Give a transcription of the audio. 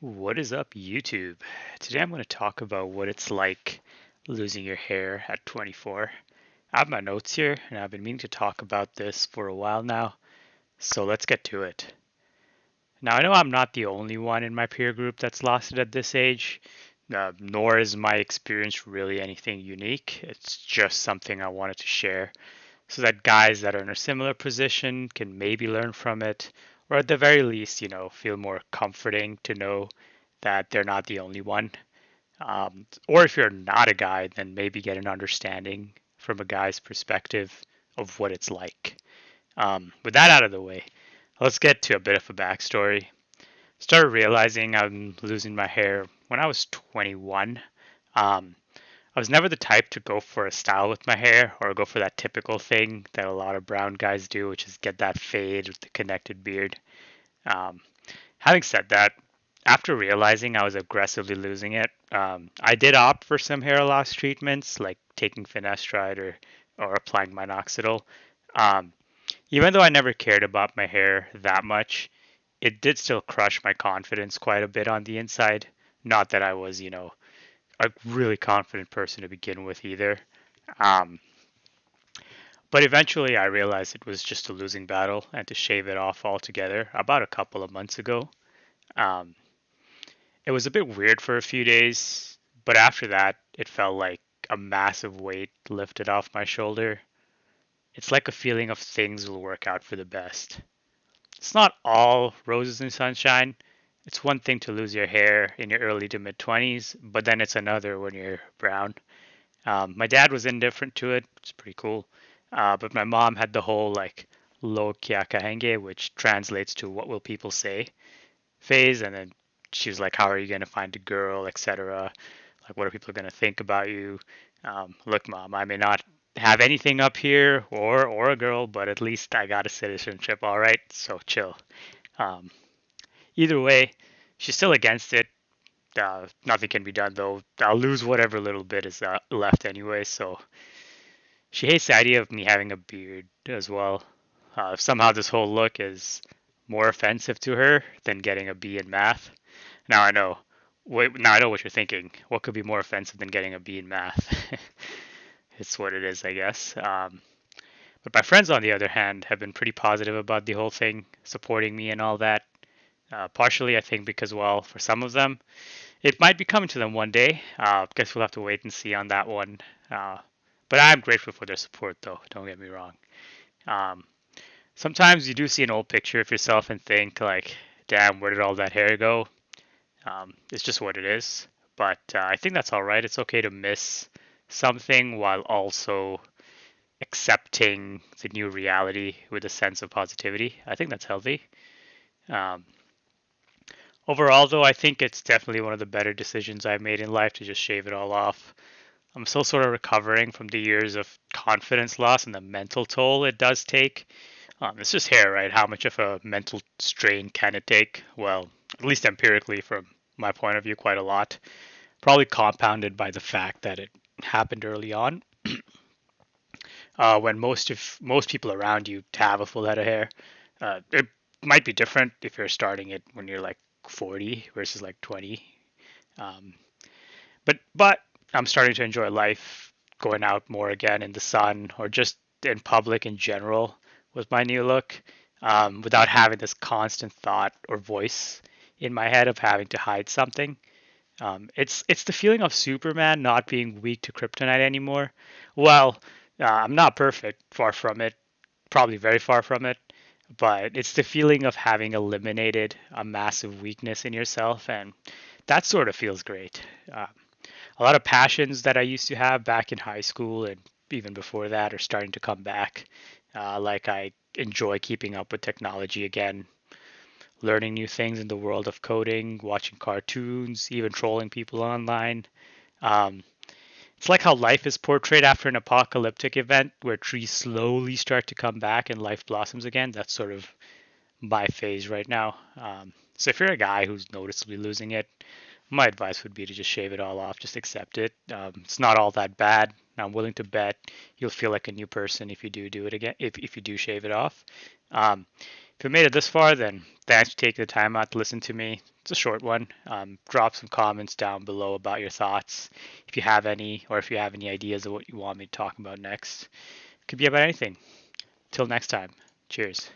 What is up, YouTube? Today I'm going to talk about what it's like losing your hair at 24. I have my notes here, and I've been meaning to talk about this for a while now, so let's get to it. Now, I know I'm not the only one in my peer group that's lost it at this age, nor is my experience really anything unique. It's just something I wanted to share so that guys that are in a similar position can maybe learn from it, or at the very least, feel more comforting to know that they're not the only one. Or if you're not a guy, then maybe get an understanding from a guy's perspective of what it's like. With that out of the way, let's get to a bit of a backstory. Started realizing I'm losing my hair when I was 21. Um, I was never the type to go for a style with my hair or go for that typical thing that a lot of brown guys do, which is get that fade with the connected beard. Um, Having said that, after realizing I was aggressively losing it, I did opt for some hair loss treatments like taking finasteride or applying minoxidil. Um, Even though I never cared about my hair that much, it did still crush my confidence quite a bit on the inside. Not that I was, a really confident person to begin with either. Um, but eventually I realized it was just a losing battle and to shave it off altogether about a couple of months ago. Um, It was a bit weird for a few days, but after that, it felt like a massive weight lifted off my shoulder. It's like a feeling of things will work out for the best. It's not all roses and sunshine. It's one thing to lose your hair in your early to mid 20s, but then it's another when you're brown. My dad was indifferent to it. It's pretty cool. But my mom had the whole like lo kya kahenge, which translates to what will people say phase, and then she was like, "How are you gonna find a girl, etc. Like, what are people gonna think about you?" Look, mom, I may not have anything up here or a girl, but at least I got a citizenship, all right. So chill. Um, Either way, she's still against it. Nothing can be done though. I'll lose whatever little bit is left anyway. So she hates the idea of me having a beard as well. Somehow this whole look is more offensive to her than getting a B in math. Now I know. Wait, now I know what you're thinking. What could be more offensive than getting a B in math? It's what it is, I guess. But my friends, on the other hand, have been pretty positive about the whole thing, supporting me and all that. Partially, I think, because, well, for some of them, it might be coming to them one day. Guess we'll have to wait and see on that one. Uh, but I'm grateful for their support, though. Don't get me wrong. Um, Sometimes you do see an old picture of yourself and think, like, damn, where did all that hair go? It's just what it is. But I think that's all right. It's okay to miss something while also accepting the new reality with a sense of positivity. I think that's healthy. Um, Overall, though, I think it's definitely one of the better decisions I've made in life to just shave it all off. I'm still sort of recovering from the years of confidence loss and the mental toll it does take. It's just hair, right? How much of a mental strain can it take? Well, at least empirically, from my point of view, quite a lot. Probably compounded by the fact that it happened early on, when most people around you have a full head of hair. It might be different if you're starting it when you're like 40 versus like 20. Um, but I'm starting to enjoy life, going out more again in the sun or just in public in general with my new look, without having this constant thought or voice in my head of having to hide something. It's the feeling of Superman not being weak to kryptonite anymore. Well, I'm not perfect, far from it, probably very far from it, but it's the feeling of having eliminated a massive weakness in yourself, and that sort of feels great. A lot of passions that I used to have back in high school and even before that are starting to come back. Like I enjoy keeping up with technology again, learning new things in the world of coding, watching cartoons, even trolling people online. Um, it's like how life is portrayed after an apocalyptic event where trees slowly start to come back and life blossoms again. That's sort of my phase right now. So if you're a guy who's noticeably losing it, my advice would be to just shave it all off. Just accept it. It's not all that bad. I'm willing to bet you'll feel like a new person if you do it again. If you do shave it off. Um, If you made it this far, then thanks for taking the time out to listen to me. It's a short one. Drop some comments down below about your thoughts, if you have any, or if you have any ideas of what you want me to talk about next. It could be about anything. Till next time, cheers.